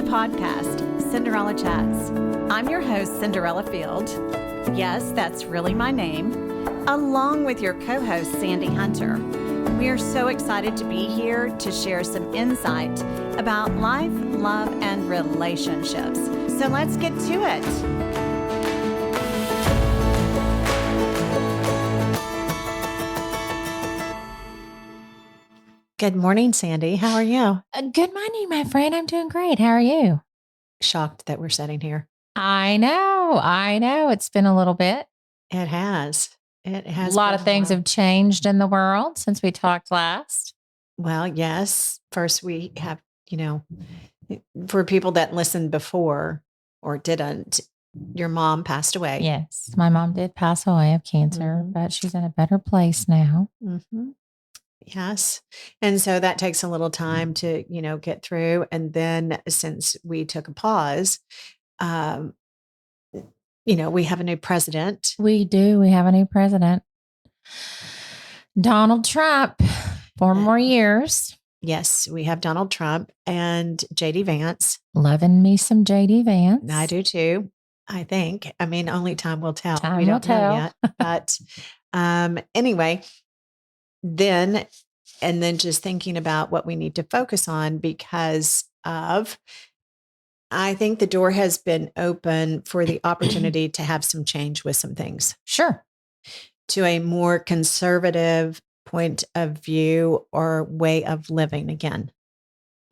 podcast, Cinderella Chats. I'm your host, Cinderella Field. Yes, that's really my name, along with your co-host, Sandy Hunter. We are so excited to be here to share some insight about life, love, and relationships. So let's get to it. Good morning, Sandy. How are you? Good morning, my friend. I'm doing great. How are you? Shocked that we're sitting here. I know. It's been a little bit. It has. It has. A lot of things have changed in the world since we talked last. Well, yes. First, we have, for people that listened before or didn't, your mom passed away. Yes, my mom did pass away of cancer, but she's in a better place now. Mm-hmm. Yes. And so that takes a little time to, get through. And then since we took a pause, we have a new president. We do. We have a new president. Donald Trump, 4 more years. Yes, we have Donald Trump and J.D. Vance. Loving me some J.D. Vance. I do too, I think. I mean, only time will tell. We don't know yet. But anyway, then just thinking about what we need to focus on because of, I think the door has been open for the opportunity to have some change with some things. Sure. To a more conservative point of view or way of living again.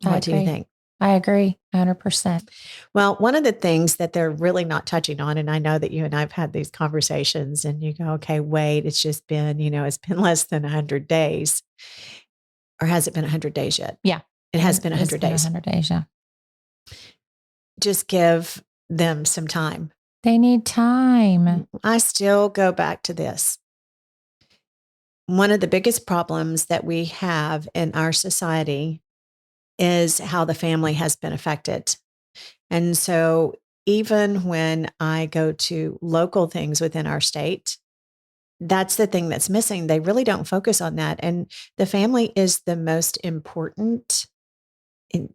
What do you think? I agree 100%. Well, one of the things that they're really not touching on, and I know that you and I've had these conversations and you go, okay, wait, it's just been, it's been less than 100 days. Or has it been 100 days yet? Yeah. It has been 100 days. 100 days, yeah. Just give them some time. They need time. I still go back to this. One of the biggest problems that we have in our society is how the family has been affected. And so even when I go to local things within our state, that's the thing that's missing. They really don't focus on that. And the family is the most important.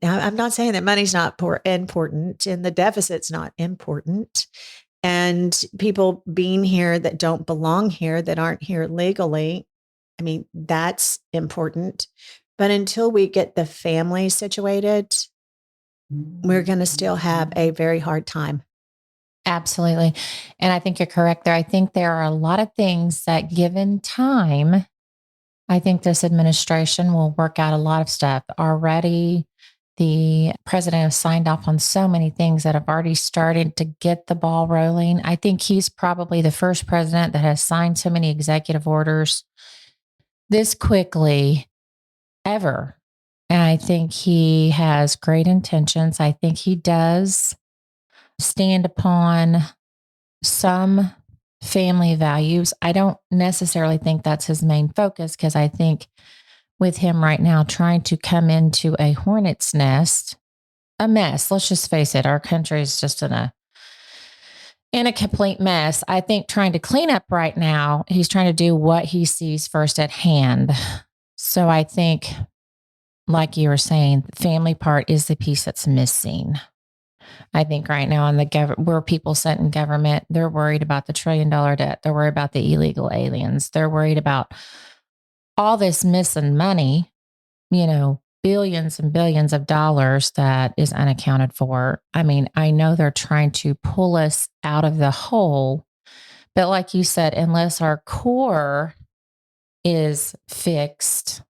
I'm not saying that money's not important and the deficit's not important. And people being here that don't belong here, that aren't here legally, I mean, that's important. But until we get the family situated, we're going to still have a very hard time. Absolutely. And I think you're correct there. I think there are a lot of things that given time, I think this administration will work out a lot of stuff. Already, the president has signed off on so many things that have already started to get the ball rolling. I think he's probably the first president that has signed so many executive orders this quickly ever. And I think he has great intentions. I think he does stand upon some family values. I don't necessarily think that's his main focus because I think with him right now trying to come into a hornet's nest, a mess. Let's just face it, our country is just in a complete mess. I think trying to clean up right now, he's trying to do what he sees first at hand. So I think, like you were saying, the family part is the piece that's missing. I think right now in where people sit in government, they're worried about the $1 trillion debt. They're worried about the illegal aliens. They're worried about all this missing money, billions and billions of dollars that is unaccounted for. I mean, I know they're trying to pull us out of the hole, but like you said, unless our core is fixed,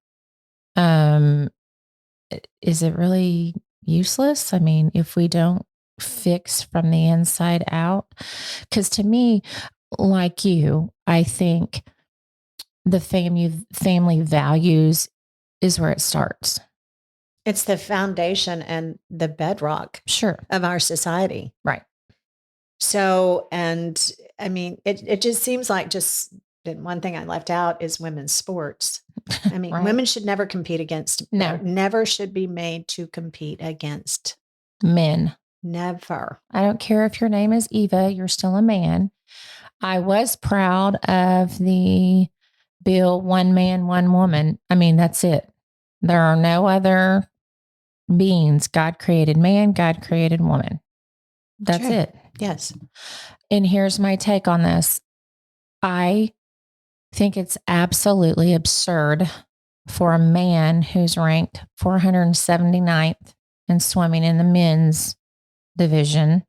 is it really useless? I mean, if we don't fix from the inside out, because to me, like you, I think the family values is where it starts. It's the foundation and the bedrock of our society. Right. So, and I mean, it just seems like just one thing I left out is women's sports. I mean, right. Women should never compete against, never should be made to compete against men. Never. I don't care if your name is Eva, you're still a man. I was proud of the bill, one man, one woman. I mean, that's it. There are no other beings. God created man, God created woman. That's True. it. Yes. And here's my take on this. I think it's absolutely absurd for a man who's ranked 479th in swimming in the men's division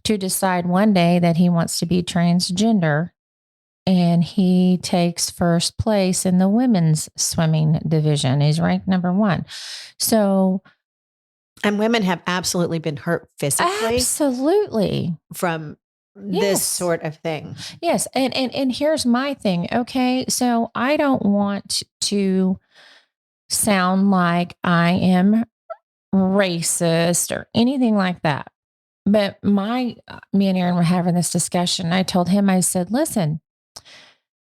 to decide one day that he wants to be transgender, and he takes first place in the women's swimming division. He's ranked number 1. So, and women have absolutely been hurt physically absolutely from this sort of thing. Yes. And here's my thing. Okay. So I don't want to sound like I am racist or anything like that. But me and Aaron were having this discussion. I told him, I said, listen,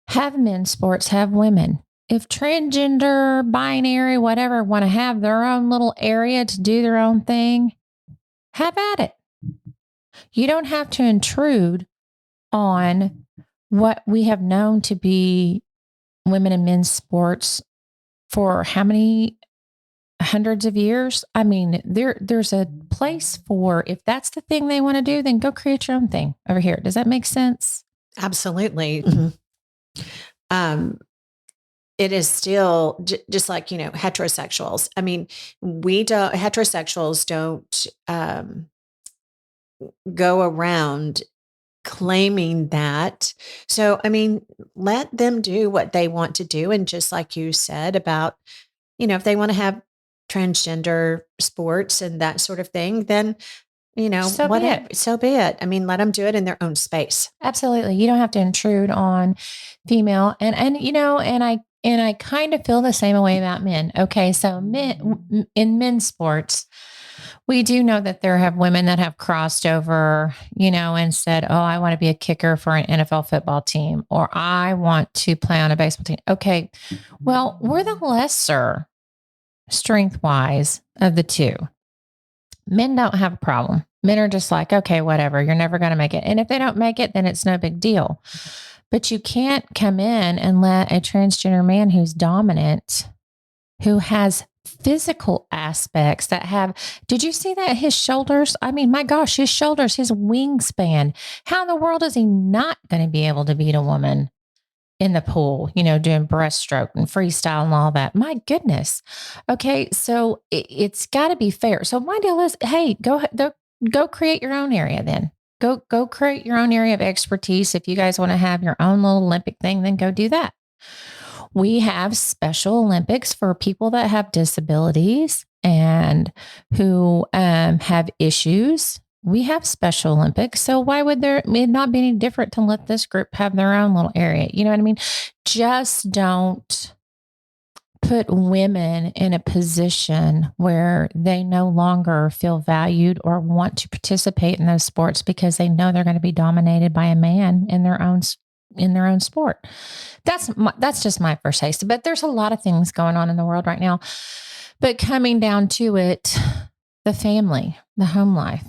have men's sports, have women. If transgender, binary, whatever, want to have their own little area to do their own thing, have at it. You don't have to intrude on what we have known to be women and men's sports for how many hundreds of years. I mean, there's a place for, if that's the thing they want to do, then go create your own thing over here. Does that make sense? Absolutely. It is still just like, heterosexuals. I mean, heterosexuals don't go around claiming that. So, I mean, let them do what they want to do. And just like you said about, if they want to have transgender sports and that sort of thing, then, whatever, so be it. I mean, let them do it in their own space. Absolutely. You don't have to intrude on female. And I kind of feel the same way about men. Okay. So in men's sports, we do know that there have women that have crossed over, and said, oh, I want to be a kicker for an NFL football team, or I want to play on a baseball team. Okay. Well, we're the lesser strength wise of the two. Men don't have a problem. Men are just like, okay, whatever, you're never going to make it. And if they don't make it, then it's no big deal. But you can't come in and let a transgender man who's dominant, who has physical aspects that have, did you see that? His shoulders? I mean, my gosh, his shoulders, his wingspan. How in the world is he not going to be able to beat a woman in the pool, doing breaststroke and freestyle and all that? My goodness. Okay. So it's got to be fair. So my deal is, hey, go create your own area then. Go create your own area of expertise. If you guys want to have your own little Olympic thing, then go do that. We have Special Olympics for people that have disabilities and who have issues. We have Special Olympics. So why would it not be any different to let this group have their own little area? You know what I mean? Just don't put women in a position where they no longer feel valued or want to participate in those sports because they know they're going to be dominated by a man in their own sport. That's just my first taste. But there's a lot of things going on in the world right now. But coming down to it, the family, the home life,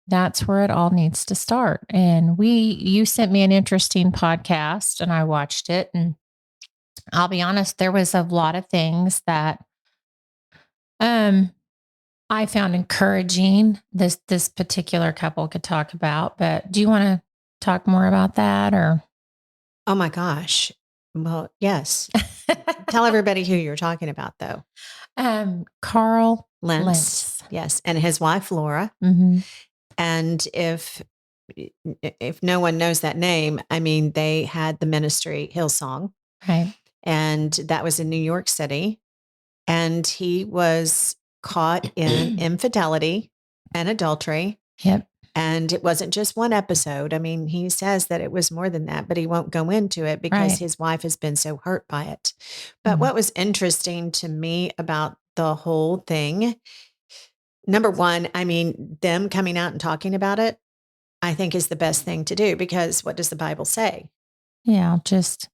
that's where it all needs to start. And you sent me an interesting podcast and I watched it, and I'll be honest, there was a lot of things that I found encouraging this particular couple could talk about. But do you want to talk more about that, or? Oh my gosh. Well, yes. Tell everybody who you're talking about, though. Carl Lentz. Yes. And his wife, Laura. Mm-hmm. And if no one knows that name, I mean, they had the ministry Hillsong. Right. And that was in New York City. And he was caught in infidelity and adultery. Yep. And it wasn't just one episode. I mean, he says that it was more than that, but he won't go into it because his wife has been so hurt by it. But what was interesting to me about the whole thing, number one, I mean, them coming out and talking about it, I think is the best thing to do, because what does the Bible say? Yeah, just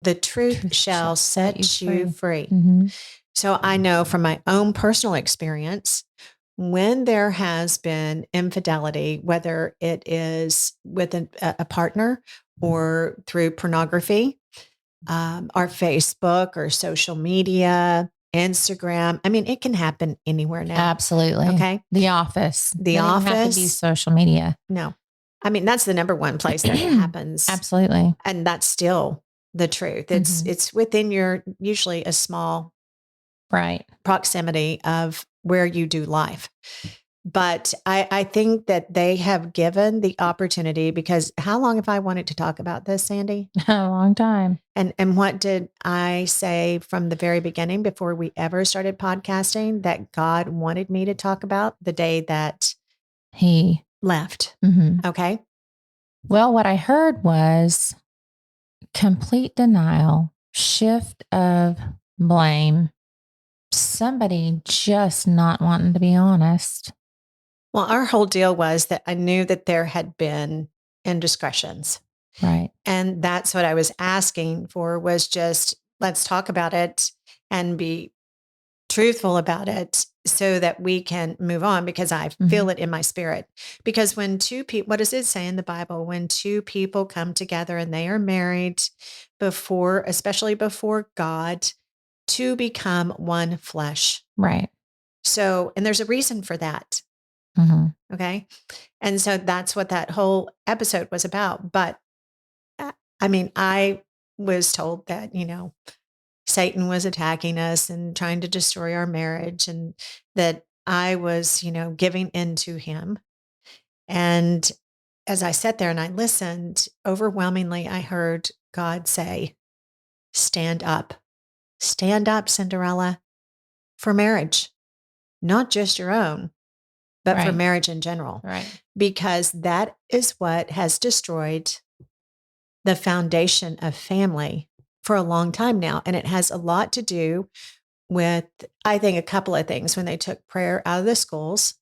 the truth shall set you free. Mm-hmm. So I know from my own personal experience, when there has been infidelity, whether it is with a partner or through pornography, or Facebook or social media, Instagram. I mean, it can happen anywhere now. Absolutely. Okay. The Office. The Doesn't even have to be Office. social media. No. I mean, that's the number one place that it happens. Absolutely. And that's still the truth. It's within your usually a small right proximity of where you do life. But I think that they have given the opportunity, because how long have I wanted to talk about this, Sandy? A long time. And what did I say from the very beginning before we ever started podcasting that God wanted me to talk about the day that He left? Mm-hmm. Okay. Well, what I heard was complete denial, shift of blame, somebody just not wanting to be honest. Well, our whole deal was that I knew that there had been indiscretions. Right. And that's what I was asking for, was just, let's talk about it and be truthful about it so that we can move on, because I feel it in my spirit. Because when two people, what does it say in the Bible? When two people come together and they are married before, especially before God, to become one flesh. Right. So, and there's a reason for that. Okay. And so that's what that whole episode was about. But I mean, I was told that, Satan was attacking us and trying to destroy our marriage, and that I was, giving in to him. And as I sat there and I listened, overwhelmingly, I heard God say, stand up, Cinderella, for marriage, not just your own, but for marriage in general. Right. Because that is what has destroyed the foundation of family for a long time now. And it has a lot to do with, I think, a couple of things. When they took prayer out of the schools,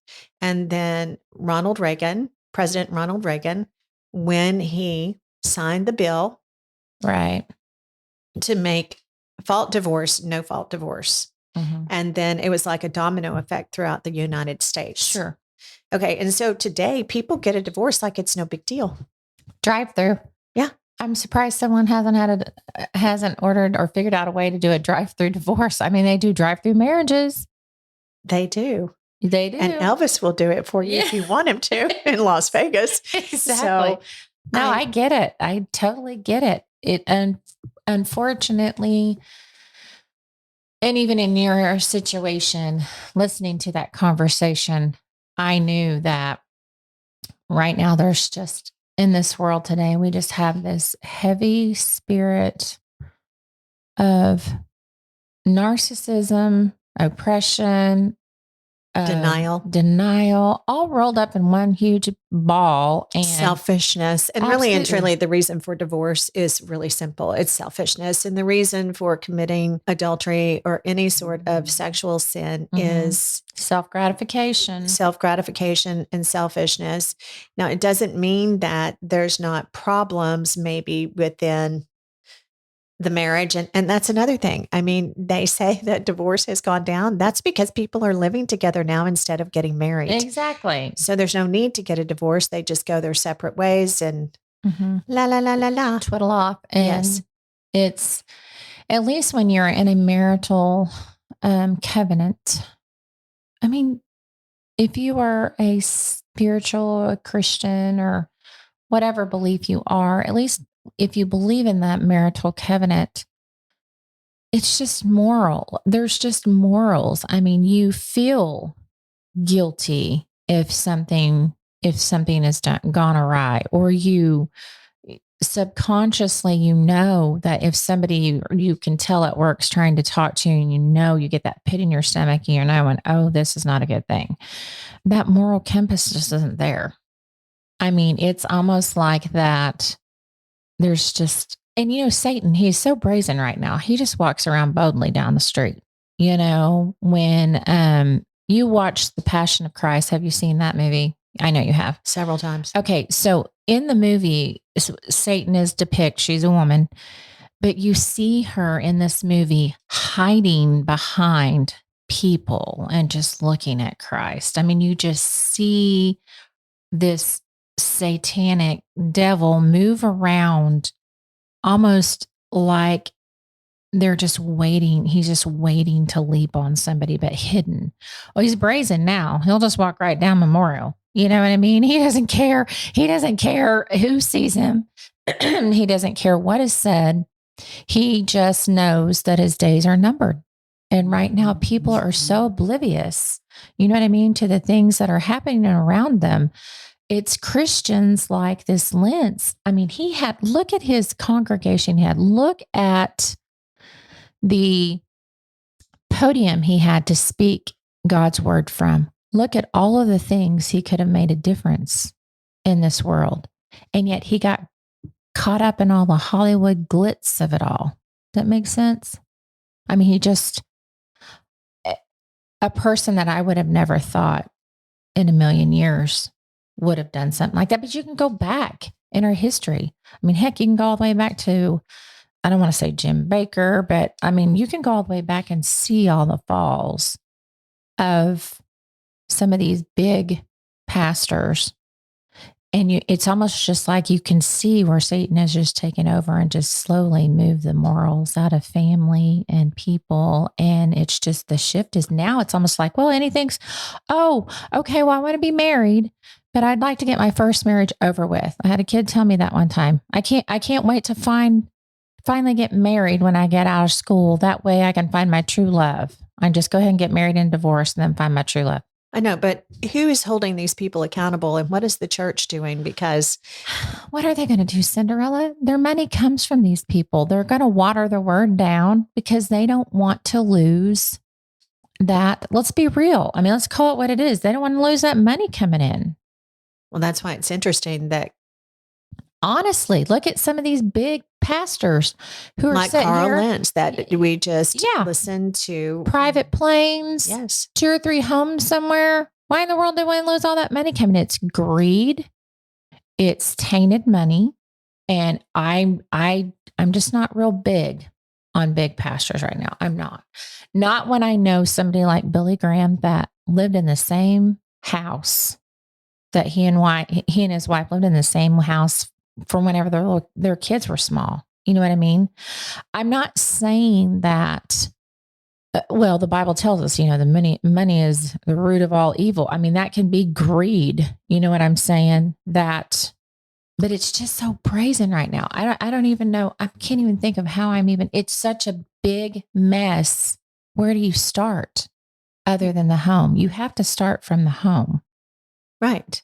and then President Ronald Reagan, when he signed the bill right to make fault divorce, no fault divorce. And then it was like a domino effect throughout the United States. Sure. Okay. And so today people get a divorce like it's no big deal. Drive through. Yeah. I'm surprised someone hasn't ordered or figured out a way to do a drive-through divorce. I mean, they do drive-through marriages. They do. They do. And Elvis will do it for you if you want him to in Las Vegas. Exactly. So, no, I get it. I totally get it. And unfortunately, and even in your situation, listening to that conversation, I knew that right now there's just, in this world today, we just have this heavy spirit of narcissism, oppression, denial, all rolled up in one huge ball, and selfishness. And really and truly, the reason for divorce is really simple. It's selfishness. And the reason for committing adultery or any sort of sexual sin is self-gratification and selfishness. Now, it doesn't mean that there's not problems maybe within the marriage. And that's another thing. I mean, they say that divorce has gone down. That's because people are living together now instead of getting married. Exactly. So there's no need to get a divorce. They just go their separate ways and la, la, la, la, la. Twiddle off. And it's, at least when you're in a marital covenant, I mean, if you are a spiritual, a Christian, or whatever belief you are, at least if you believe in that marital covenant, it's just moral. There's just morals. I mean, you feel guilty if something has gone awry, or you subconsciously, that if somebody you can tell at work's trying to talk to you, and you get that pit in your stomach, and you're knowing, oh, this is not a good thing. That moral compass just isn't there. I mean, it's almost like that. There's just, and Satan, he's so brazen right now. He just walks around boldly down the street. When you watch The Passion of Christ, have you seen that movie? I know you have. Several times. Okay. So in the movie, Satan is depicted, she's a woman, but you see her in this movie hiding behind people and just looking at Christ. I mean, you just see this satanic devil move around almost like they're just waiting. He's just waiting to leap on somebody, but hidden. Well, he's brazen now. He'll just walk right down Memorial. You know what I mean? He doesn't care. He doesn't care who sees him. He doesn't care what is said. He just knows that his days are numbered. And right now, people are so oblivious, you know what I mean, to the things that are happening around them. It's Christians like this Lentz. I mean, look at his congregation. Look at the podium he had to speak God's word from. Look at all of the things he could have made a difference in this world. And yet he got caught up in all the Hollywood glitz of it all. That makes sense? I mean, a person that I would have never thought in a million years would have done something like that. But you can go back in our history. I mean, heck, you can go all the way back to, I don't want to say Jim Baker, but I mean, you can go all the way back and see all the falls of some of these big pastors. And it's almost just like you can see where Satan has just taken over and just slowly moved the morals out of family and people. And it's just the shift is now it's almost like, well, oh, okay, well, I want to be married, but I'd like to get my first marriage over with. I had a kid tell me that one time. I can't wait to finally get married when I get out of school. That way I can find my true love. I just go ahead and get married and divorce and then find my true love. I know, but who is holding these people accountable and what is the church doing? Because what are they going to do, Cinderella? Their money comes from these people. They're going to water the word down because they don't want to lose that. Let's be real. I mean, let's call it what it is. They don't want to lose that money coming in. Well, that's why it's interesting that honestly, look at some of these big pastors who are like sitting Carl here. Lentz that we just listened to. Private planes, yes, 2 or 3 homes somewhere. Why in the world do they want to lose all that money coming in? It's greed. It's tainted money. And I'm just not real big on big pastors right now. I'm not when I know somebody like Billy Graham that lived in the same house that he and his wife lived in the same house from whenever their kids were small. You know what I mean? I'm not saying that, well, the Bible tells us, the money is the root of all evil. I mean, that can be greed. You know what I'm saying? But it's just so brazen right now. I don't even know. I can't even think of how it's such a big mess. Where do you start other than the home? You have to start from the home. Right.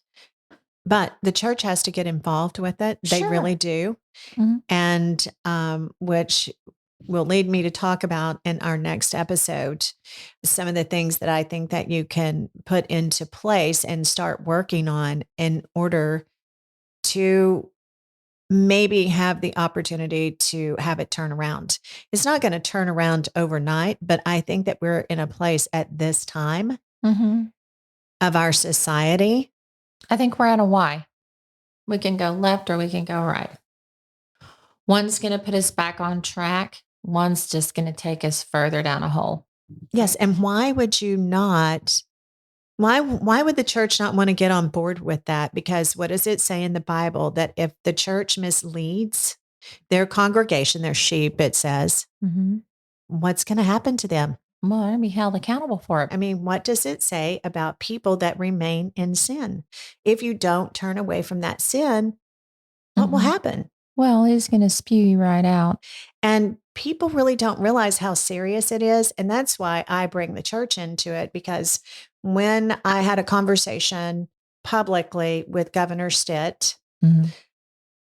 But the church has to get involved with it. They really do. Mm-hmm. And which will lead me to talk about in our next episode, some of the things that I think that you can put into place and start working on in order to maybe have the opportunity to have it turn around. It's not going to turn around overnight, but I think that we're in a place at this time of our society. I think we're at a Y. We can go left or we can go right. One's going to put us back on track. One's just going to take us further down a hole. Yes. And why would you not? Why would the church not want to get on board with that? Because what does it say in the Bible? That if the church misleads their congregation, their sheep, it says, what's going to happen to them? Well, they're going to be held accountable for it. I mean, what does it say about people that remain in sin? If you don't turn away from that sin, what will happen? Well, it's going to spew you right out. And people really don't realize how serious it is. And that's why I bring the church into it, because when I had a conversation publicly with Governor Stitt,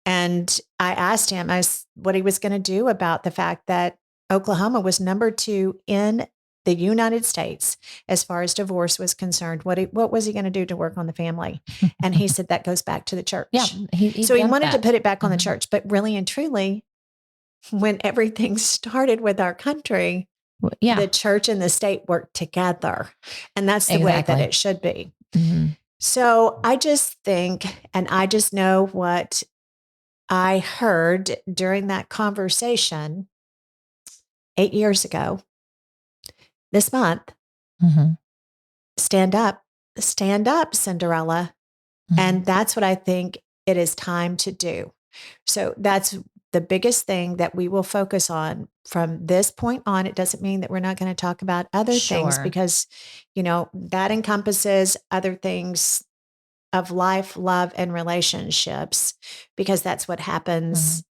and I asked him what he was going to do about the fact that Oklahoma was number 2 in the United States as far as divorce was concerned. What was he going to do to work on the family? And he said that goes back to the church. Yeah, so he wanted to put it back on the church, but really and truly, when everything started with our country, the church and the state worked together, and that's the way that it should be. So I just think, and I just know what I heard during that conversation 8 years ago. This month, stand up, Cinderella. And that's what I think it is time to do. So that's the biggest thing that we will focus on from this point on, it doesn't mean that we're not going to talk about other things Sure. because, that encompasses other things of life, love, and relationships because that's what happens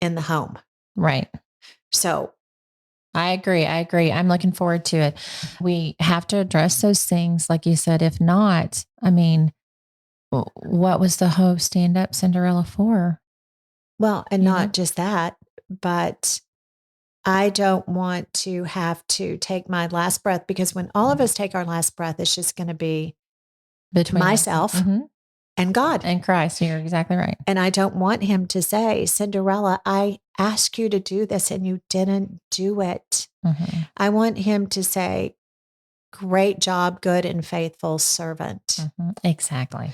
in the home. Right. So I agree. I'm looking forward to it. We have to address those things, like you said. If not, I mean, what was the whole stand up Cinderella for? well, and You not know? just that, but I don't want to have to take my last breath because when all of us take our last breath, it's just going to be Between us. myself and God. And Christ. You're exactly right. And I don't want him to say, Cinderella, I asked you to do this and you didn't do it. I want him to say, great job, good and faithful servant. Exactly.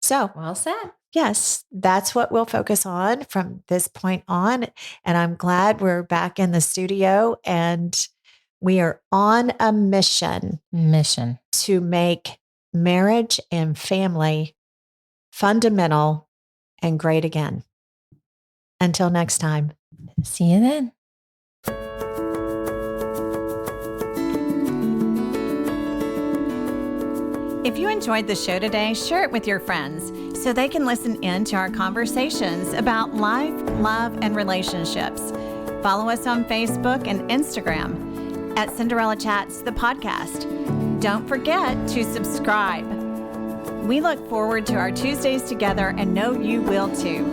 So, Well said. yes, that's what we'll focus on from this point on. And I'm glad we're back in the studio and we are on a mission to make marriage and family fundamental and great again. Until next time. See you then. If you enjoyed the show today, share it with your friends so they can listen in to our conversations about life, love, and relationships. Follow us on Facebook and Instagram at Cinderella Chats, the podcast. Don't forget to subscribe. We look forward to our Tuesdays together and know you will too.